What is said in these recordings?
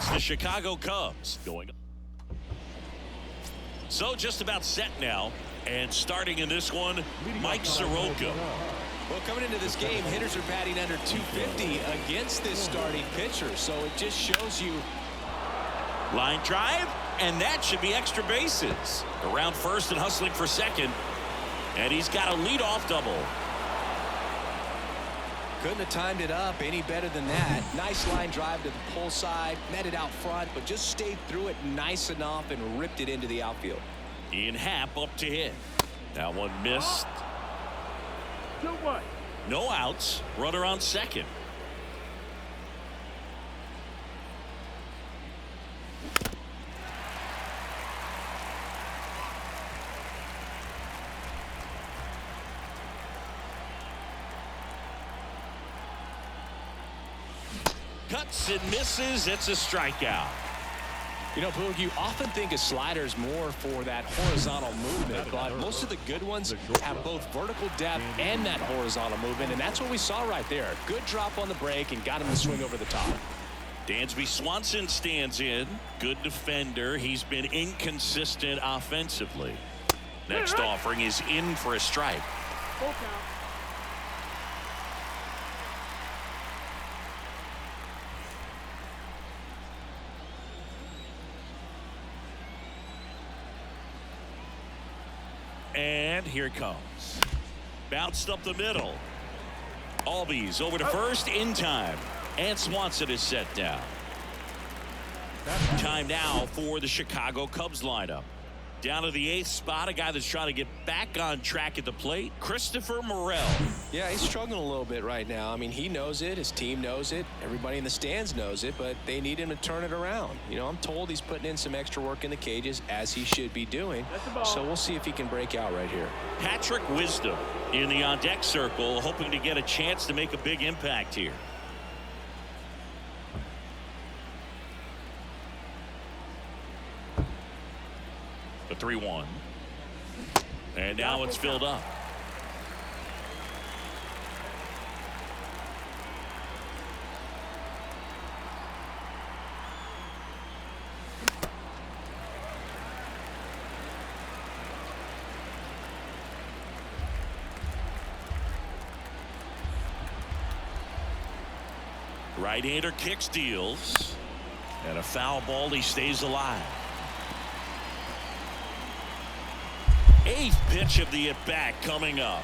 It's the Chicago Cubs going. So just about set now. And starting in this one, Mike Soroka. Well, coming into this game, hitters are batting under 250 against this starting pitcher. So it just shows you. Line drive, and that should be extra bases. Around first and hustling for second. And he's got a leadoff double. Couldn't have timed it up any better than that. Nice line drive to the pull side, met it out front, but just stayed through it nice enough and ripped it into the outfield. Ian Happ up to hit. That one missed. 2-1. No outs. Runner on second. Cuts and misses. It's a strikeout. You know, Boog, you often think a slider is more for that horizontal movement, but most of the good ones have both vertical depth and that horizontal movement, and that's what we saw right there. Good drop on the break and got him to swing over the top. Dansby Swanson stands in. Good defender. He's been inconsistent offensively. Next offering is in for a strike. Full count. And here it comes. Bounced up the middle. Albies over to first in time. And Swanson is set down. Time now for the Chicago Cubs lineup. Down to the 8th spot, a guy that's trying to get back on track at the plate, Christopher Morel. Yeah, he's struggling a little bit right now. I mean, he knows it, his team knows it, everybody in the stands knows it, but they need him to turn it around. You know, I'm told he's putting in some extra work in the cages, as he should be doing. So we'll see if he can break out right here. Patrick Wisdom in the on-deck circle, hoping to get a chance to make a big impact here. The 3-1. And now it's filled up. Right-hander kicks, deals. And a foul ball, he stays alive. 8th pitch of the at-bat coming up.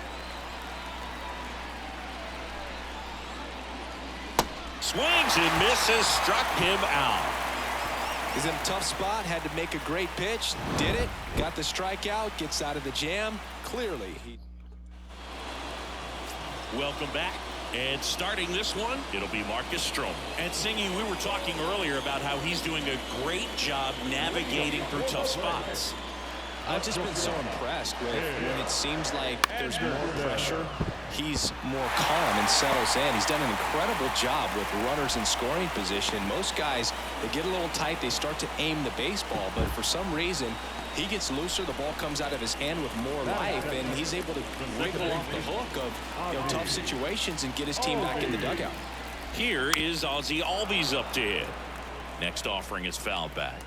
Swings and misses, struck him out. He's in a tough spot, had to make a great pitch, did it, got the strikeout, gets out of the jam. Clearly. Welcome back. And starting this one, it'll be Marcus Stroman. And Singy, we were talking earlier about how he's doing a great job navigating through tough spots. I've just been so impressed with when it seems like there's more pressure, he's more calm and settles in. He's done an incredible job with runners in scoring position. Most guys, they get a little tight, they start to aim the baseball, but for some reason, he gets looser, the ball comes out of his hand with more life, and he's able to wriggle off the hook of tough situations and get his team back in the dugout. Here is Ozzie Albies up to hit. Next offering is fouled back.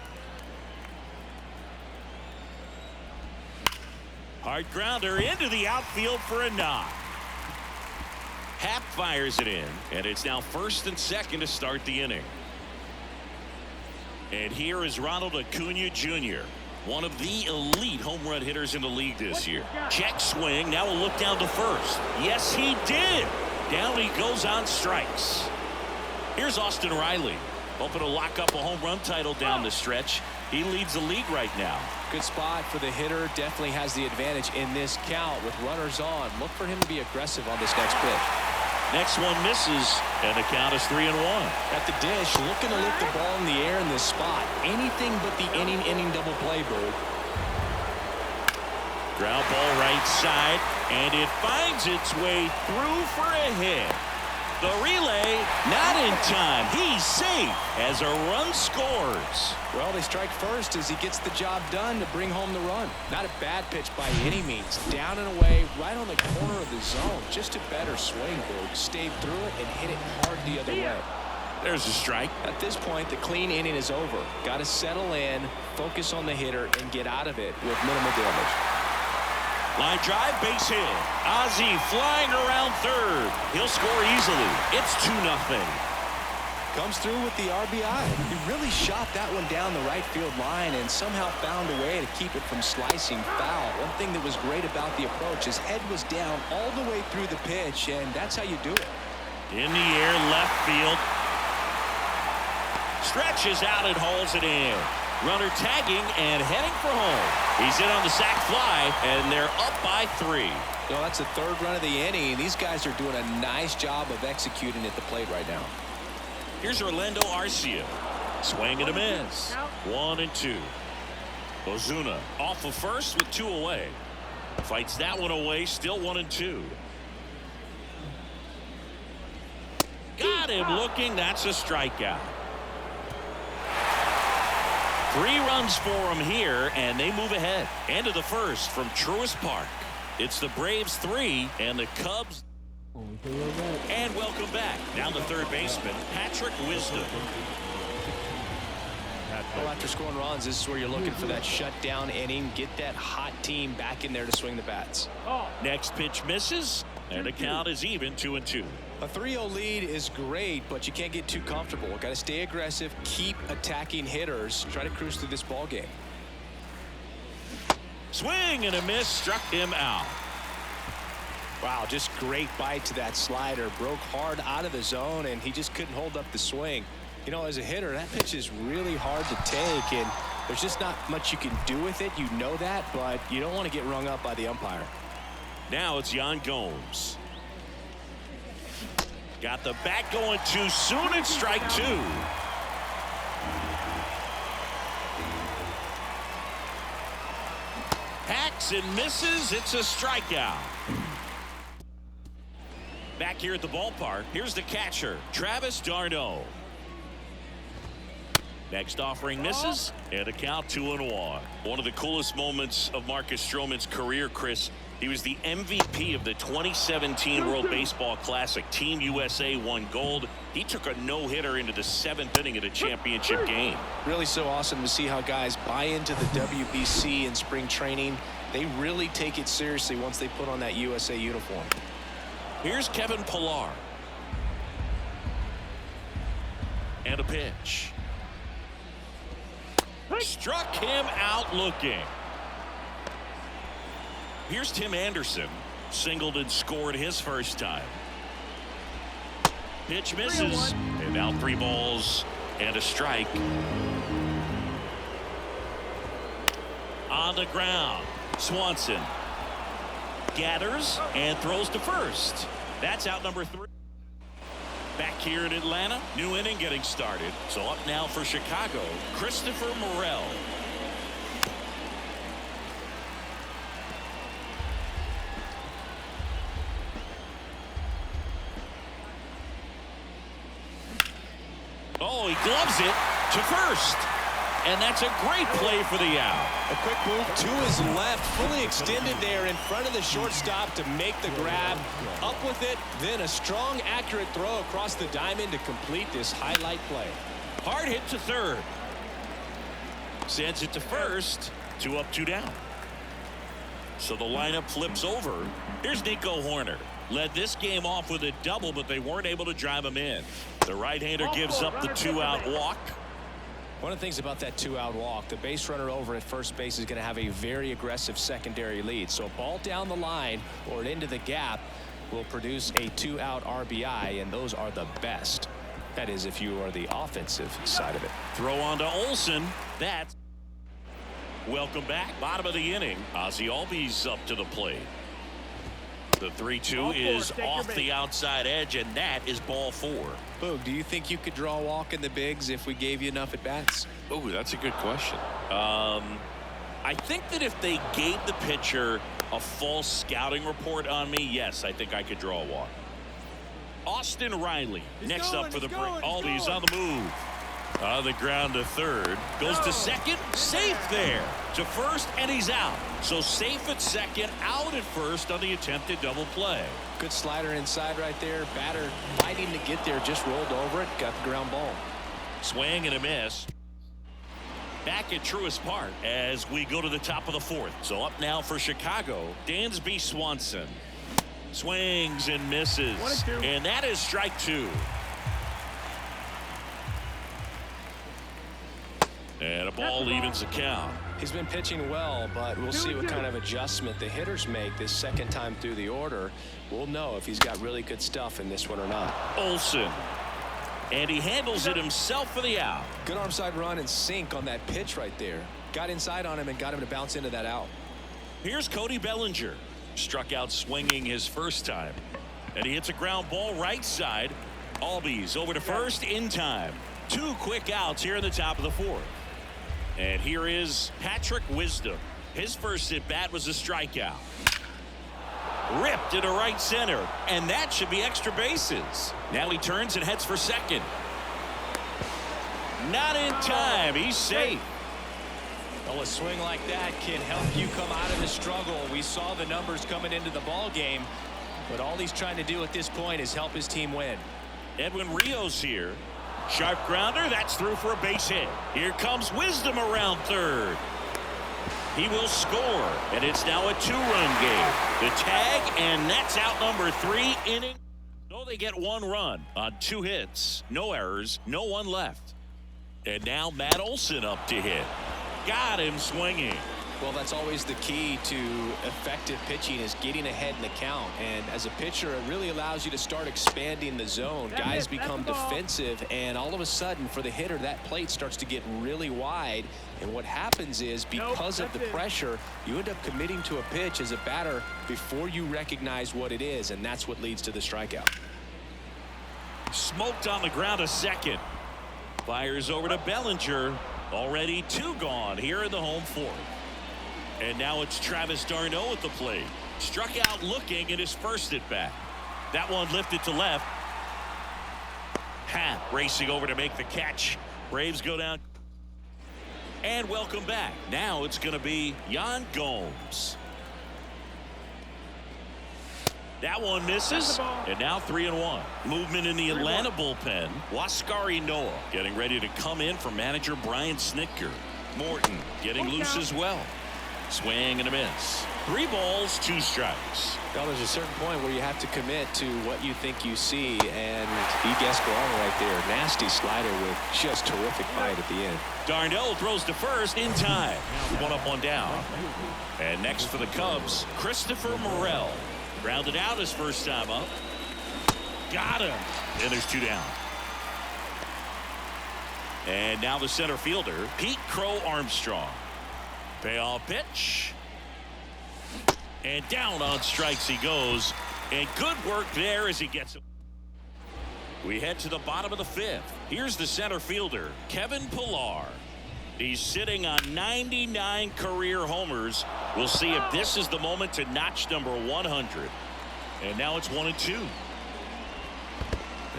Hard grounder into the outfield for a knock. Happ fires it in, and it's now first and second to start the inning. And here is Ronald Acuna Jr., one of the elite home run hitters in the league this year. Check swing, now a look down to first. Yes, he did. Down he goes on strikes. Here's Austin Riley, hoping to lock up a home run title down the stretch. He leads the league right now. Good spot for the hitter. Definitely has the advantage in this count with runners on. Look for him to be aggressive on this next pitch. Next one misses, and the count is 3-1. At the dish, looking to lift the ball in the air in this spot. Anything but the inning double play, Bird. Ground ball right side, and it finds its way through for a hit. The relay, not in time. He's safe as a run scores. Well, they strike first as he gets the job done to bring home the run. Not a bad pitch by any means. Down and away, right on the corner of the zone. Just a better swing, Berg. Stayed through it and hit it hard the other way. There's a strike. At this point, the clean inning is over. Got to settle in, focus on the hitter, and get out of it with minimal damage. Line drive, base hit. Ozzie flying around third. He'll score easily. It's 2-0. Comes through with the RBI. He really shot that one down the right field line and somehow found a way to keep it from slicing foul. One thing that was great about the approach, his head was down all the way through the pitch, and that's how you do it. In the air, left field. Stretches out and hauls it in. Runner tagging and heading for home. He's in on the sac fly, and they're up by 3. Well, that's the third run of the inning. These guys are doing a nice job of executing at the plate right now. Here's Orlando Arcia. Swing and a miss. 1-2. Ozuna off of first with 2 away. Fights that one away, still 1-2. Got him looking. That's a strikeout. 3 runs for him here, and they move ahead. End of the first from Truist Park. It's the Braves 3 and the Cubs. And welcome back. Now the third baseman, Patrick Wisdom. Well, after scoring runs, this is where you're looking for that shutdown inning. Get that hot team back in there to swing the bats. Next pitch misses, and the count is even 2-2. A 3-0 lead is great, but you can't get too comfortable. Got to stay aggressive, keep attacking hitters, try to cruise through this ball game. Swing and a miss, struck him out. Wow, just great bite to that slider. Broke hard out of the zone, and he just couldn't hold up the swing. You know, as a hitter, that pitch is really hard to take, and there's just not much you can do with it. You know that, but you don't want to get rung up by the umpire. Now it's Yan Gomes. Got the bat going too soon, and strike 2. Hacks and misses. It's a strikeout. Back here at the ballpark, here's the catcher, Travis d'Arnaud. Next offering misses, and a count 2-1. One of the coolest moments of Marcus Stroman's career, Chris. He was the MVP of the 2017 World Baseball Classic. Team USA won gold. He took a no-hitter into the 7th inning of the championship game. Really so awesome to see how guys buy into the WBC in spring training. They really take it seriously once they put on that USA uniform. Here's Kevin Pillar. And a pitch. Struck him out looking. Here's Tim Anderson. Singled and scored his first time. Pitch misses. And now 3 balls and a strike. On the ground. Swanson gathers and throws to first. That's out number 3. Back here in Atlanta, new inning getting started. So up now for Chicago, Christopher Morel. Oh, he gloves it to first. And that's a great play for the out. A quick move to his left, fully extended there in front of the shortstop to make the grab. Up with it, then a strong, accurate throw across the diamond to complete this highlight play. Hard hit to third. Sends it to first. 2 up, 2 down. So the lineup flips over. Here's Nico Horner. Led this game off with a double, but they weren't able to drive him in. The right-hander gives up the 2-out walk. One of the things about that 2-out walk, the base runner over at first base is going to have a very aggressive secondary lead. So a ball down the line or into the gap will produce a 2-out RBI, and those are the best. That is, if you are the offensive side of it. Throw on to Olsen. That's welcome back. Bottom of the inning. Ozzie Albies up to the plate. The 3-2 is off the outside edge, and that is ball 4. Boog, do you think you could draw a walk in the bigs if we gave you enough at bats? Oh, that's a good question. I think that if they gave the pitcher a false scouting report on me, yes, I think I could draw a walk. Austin Riley next up for the break. Albies on the move. On the ground to third. Goes to second. Safe there. To first, and he's out. So safe at second, out at first on the attempted double play. Good slider inside right there. Batter fighting to get there, just rolled over it, got the ground ball. Swing and a miss. Back at Truist Park as we go to the top of the fourth. So up now for Chicago, Dansby Swanson. Swings and misses. 1-2. And that is strike two. And a ball evens the count. He's been pitching well, but we'll see what kind of adjustment the hitters make this second time through the order. We'll know if he's got really good stuff in this one or not. Olsen. And he handles it himself for the out. Good arm side run and sink on that pitch right there. Got inside on him and got him to bounce into that out. Here's Cody Bellinger. Struck out swinging his first time. And he hits a ground ball right side. Albies over to first in time. 2 quick outs here in the top of the fourth. And here is Patrick Wisdom. His first at bat was a strikeout. Ripped into right center, and that should be extra bases. Now he turns and heads for second. Not in time. He's safe. Well, a swing like that can help you come out of the struggle. We saw the numbers coming into the ball game, but all he's trying to do at this point is help his team win. Edwin Rios here. Sharp grounder. That's through for a base hit. Here comes Wisdom around third. He will score, and it's now a 2-run game. The tag, and that's out number 3 inning. So they get 1 run on 2 hits. No errors, no one left. And now Matt Olson up to hit. Got him swinging. Well, that's always the key to effective pitching, is getting ahead in the count. And as a pitcher, it really allows you to start expanding the zone. Guys become defensive, and all of a sudden, for the hitter, that plate starts to get really wide. And what happens is, because of the pressure, you end up committing to a pitch as a batter before you recognize what it is, and that's what leads to the strikeout. Smoked on the ground a second. Fires over to Bellinger. Already 2 gone here in the home fourth. And now it's Travis d'Arnaud at the plate. Struck out looking at his first at bat. That one lifted to left. Happ racing over to make the catch. Braves go down. And welcome back. Now it's going to be Yan Gomes. That one misses. And now 3-1. Movement in the Atlanta bullpen. Huascar Ynoa getting ready to come in for manager Brian Snitker. Morton getting loose as well. Swing and a miss. 3 balls, 2 strikes. Well, there's a certain point where you have to commit to what you think you see, and he guessed wrong right there. Nasty slider with just terrific bite at the end. d'Arnaud throws to first in time. 1 up, 1 down. And next for the Cubs, Christopher Morel. Grounded out his first time up. Got him. And there's 2 down. And now the center fielder, Pete Crow Armstrong. Payoff pitch. And down on strikes he goes. And good work there as he gets it. We head to the bottom of the 5th. Here's the center fielder, Kevin Pillar. He's sitting on 99 career homers. We'll see if this is the moment to notch number 100. And now it's 1-2.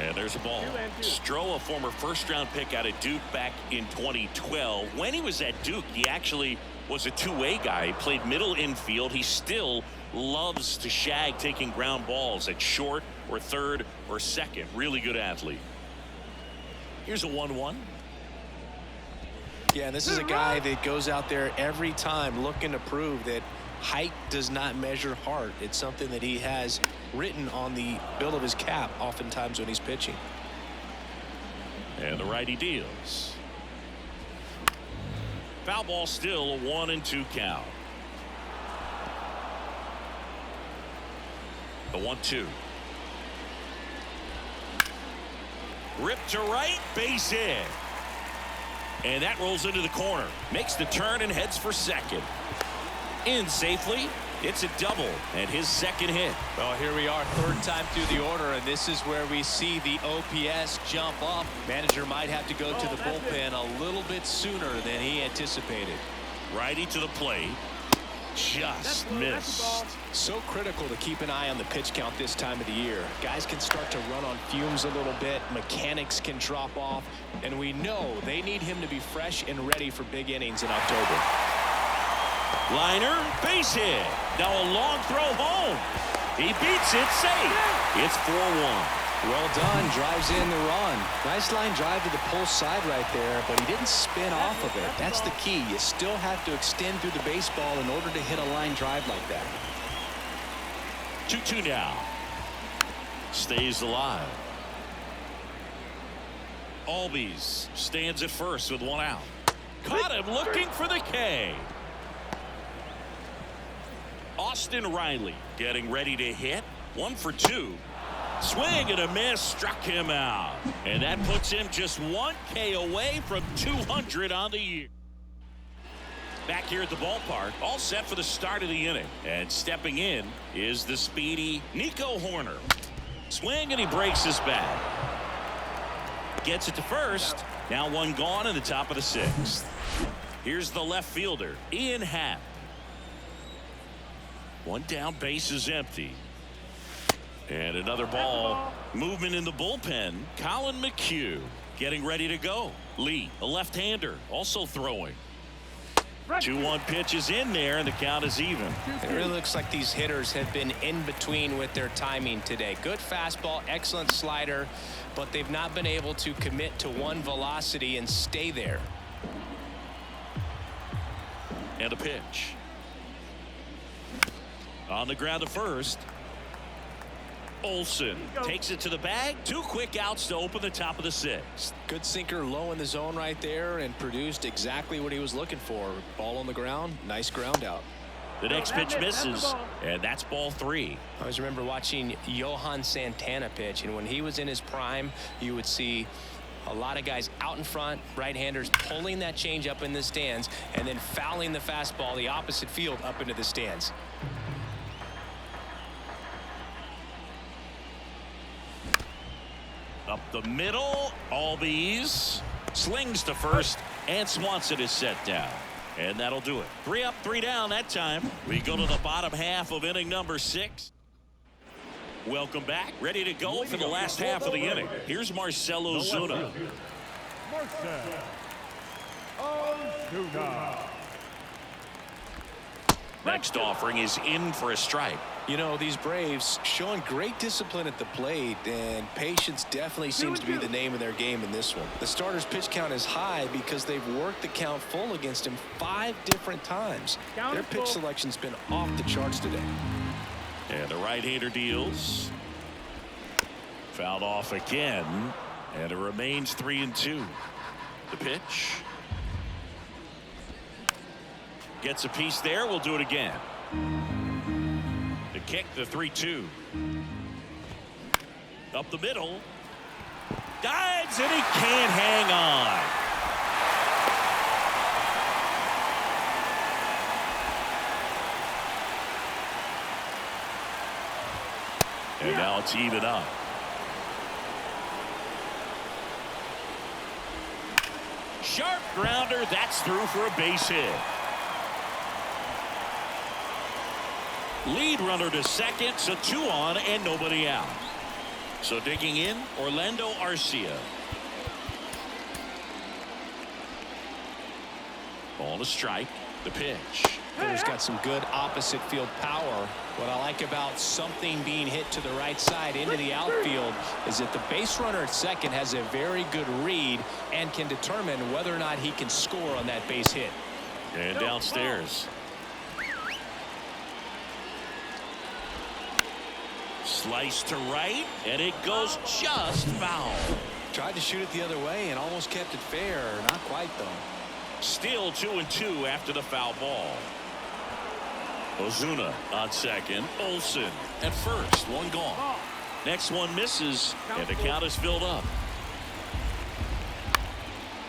And there's a ball. Stroh, a former first-round pick out of Duke back in 2012. When he was at Duke, he actually was a two-way guy. He played middle infield. He still loves to shag taking ground balls at short or third or second. Really good athlete. Here's a 1-1. Yeah, this is a guy that goes out there every time looking to prove that height does not measure heart. It's something that he has written on the bill of his cap oftentimes when he's pitching. And the righty deals. Foul ball, still a 1-2 count. The 1-2. Ripped to right, base hit. And that rolls into the corner. Makes the turn and heads for second. In safely. It's a double and his second hit. Well, here we are, 3rd time through the order, and this is where we see the OPS jump up. Manager might have to go to the bullpen a little bit sooner than he anticipated. Righty to the plate. Just missed. So critical to keep an eye on the pitch count this time of the year. Guys can start to run on fumes a little bit. Mechanics can drop off. And we know they need him to be fresh and ready for big innings in October. Liner, base hit. Now a long throw home. He beats it safe. It's 4-1. Well done. Drives in the run. Nice line drive to the pull side right there, but he didn't spin off of it. That's the key. You still have to extend through the baseball in order to hit a line drive like that. 2-2 now. Stays alive. Albies stands at first with one out. Caught him looking for the K. Austin Riley getting ready to hit. 1 for 2. Swing and a miss, struck him out. And that puts him just 1 K away from 200 on the year. Back here at the ballpark, all set for the start of the inning. And stepping in is the speedy Nico Horner. Swing and he breaks his bat. Gets it to first. Now 1 gone in the top of the 6th. Here's the left fielder, Ian Happ. 1 down, base is empty. And another ball. Movement in the bullpen. Colin McHugh getting ready to go. Lee, a left-hander, also throwing. 2-1 pitch is in there, and the count is even. It really looks like these hitters have been in between with their timing today. Good fastball, excellent slider, but they've not been able to commit to one velocity and stay there. And a pitch. On the ground to first. Olsen takes it to the bag. 2 quick outs to open the top of the 6th. Good sinker low in the zone right there and produced exactly what he was looking for. Ball on the ground. Nice ground out. The next pitch misses, and that's ball 3. I always remember watching Johan Santana pitch, and when he was in his prime, you would see a lot of guys out in front, right-handers pulling that change up in the stands and then fouling the fastball the opposite field up into the stands. Up the middle, Albies slings to first, and Swanson is set down. And that'll do it. 3 up, 3 down that time. We go to the bottom half of inning number 6. Welcome back. Ready to go for the last half of the inning. Here's Marcell Ozuna. Marcell Ozuna. Next offering is in for a strike. You know, these Braves showing great discipline at the plate, and patience definitely seems to be the name of their game in this one. The starter's pitch count is high because they've worked the count full against him 5 different times. Their pitch selection's been off the charts today. And the right-hander deals. Fouled off again, and it remains 3-2. The pitch. Gets a piece there. We'll do it again. The kick, the 3-2. Up the middle. Dives, and he can't hang on. And now it's even up. Sharp grounder. That's through for a base hit. Lead runner to second, so 2 on and nobody out. So digging in, Orlando Arcia. Ball to strike. The pitch. He's got some good opposite field power. What I like about something being hit to the right side into the outfield is that the base runner at second has a very good read and can determine whether or not he can score on that base hit. And downstairs. Slice to right, and it goes just foul. Tried to shoot it the other way and almost kept it fair. Not quite, though. Still 2-2 after the foul ball. Ozuna on second. Olsen at first. 1 gone. Next one misses, and the count is filled up.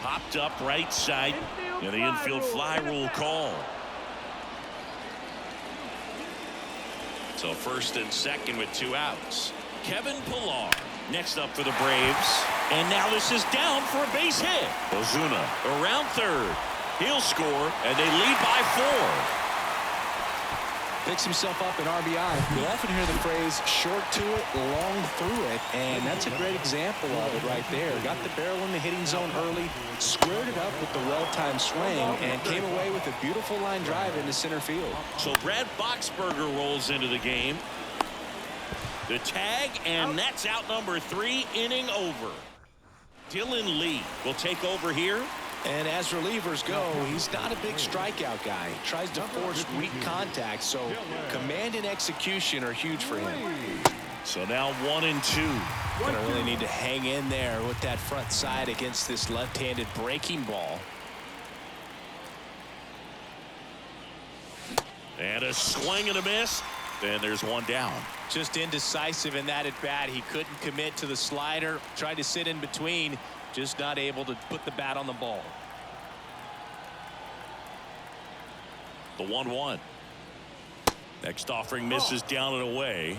Popped up right side, and the infield fly rule call. So first and second with 2 outs. Kevin Pillar next up for the Braves. And now this is down for a base hit. Ozuna around third. He'll score, and they lead by 4. Picks himself up in RBI. You'll often hear the phrase short to it, long through it, and that's a great example of it right there. Got the barrel in the hitting zone early, squared it up with the well-timed swing, and came away with a beautiful line drive into center field. So Brad Boxberger rolls into the game. The tag, and that's out number 3, inning over. Dylan Lee will take over here. And as relievers go, he's not a big strikeout guy. He tries to force weak contact, so command and execution are huge for him. So now 1-2. Gonna really need to hang in there with that front side against this left-handed breaking ball. And a swing and a miss. Then there's one down. Just indecisive in that at bat. He couldn't commit to the slider. Tried to sit in between. Just not able to put the bat on the ball. The 1-1. Next offering misses down and away.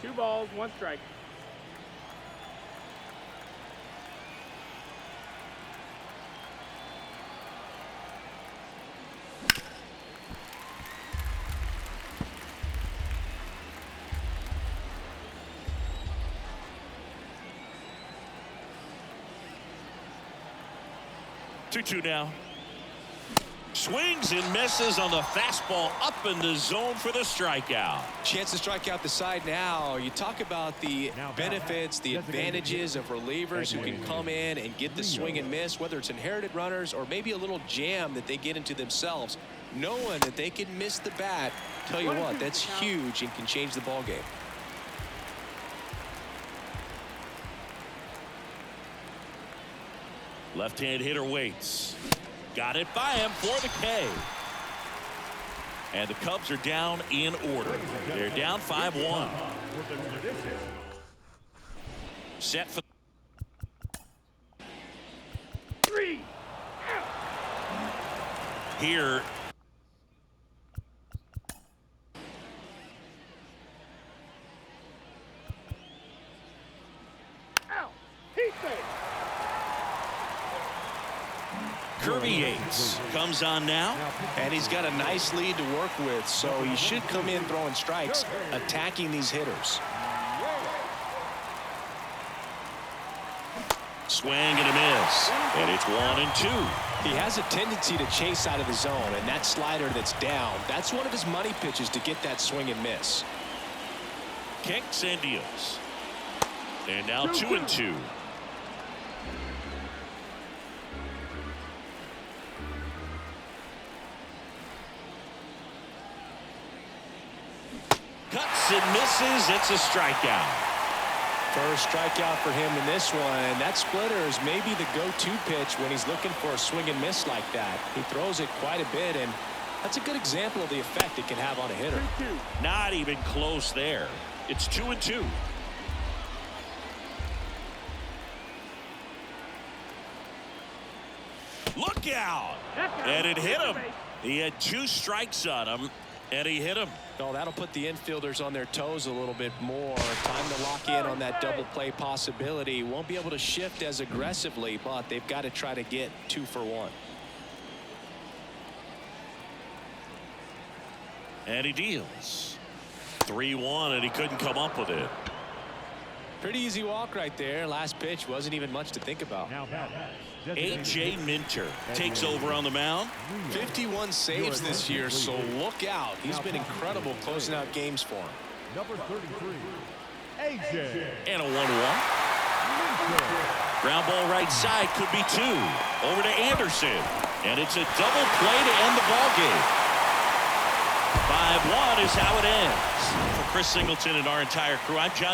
2 balls, 1 strike. Two now. Swings and misses on the fastball up in the zone for the strikeout. Chance to strike out the side now. You talk about the benefits, the advantages of relievers who can come in and get the swing and miss, whether it's inherited runners or maybe a little jam that they get into themselves. Knowing that they can miss the bat, tell you what, that's huge and can change the ball game. Left-hand hitter waits. Got it by him for the K. And the Cubs are down in order. They're down 5-1. Set for 3. here. Out. He's safe. Kirby Yates comes on now. And he's got a nice lead to work with, so he should come in throwing strikes, attacking these hitters. Swing and a miss. And it's 1-2. He has a tendency to chase out of the zone, and that slider that's down, that's one of his money pitches to get that swing and miss. Kicks and deals. And now 2-2. Cuts and misses. It's a strikeout. First strikeout for him in this one. That splitter is maybe the go-to pitch when he's looking for a swing and miss like that. He throws it quite a bit, and that's a good example of the effect it can have on a hitter. Not even close there. It's 2-2. Look out! And it hit him. He had 2 strikes on him, and he hit him. Oh, that'll put the infielders on their toes a little bit more. Time to lock in on that double play possibility. Won't be able to shift as aggressively, but they've got to try to get 2 for 1. And he deals. 3-1, and he couldn't come up with it. Pretty easy walk right there. Last pitch wasn't even much to think about. A.J. Minter takes over on the mound. 51 saves this year, so look out. He's been incredible closing out games for him. Number 33, A.J. And a 1-1. Ground ball right side, could be 2. Over to Anderson. And it's a double play to end the ball game. 5-1 is how it ends. For Chris Singleton and our entire crew, I'm John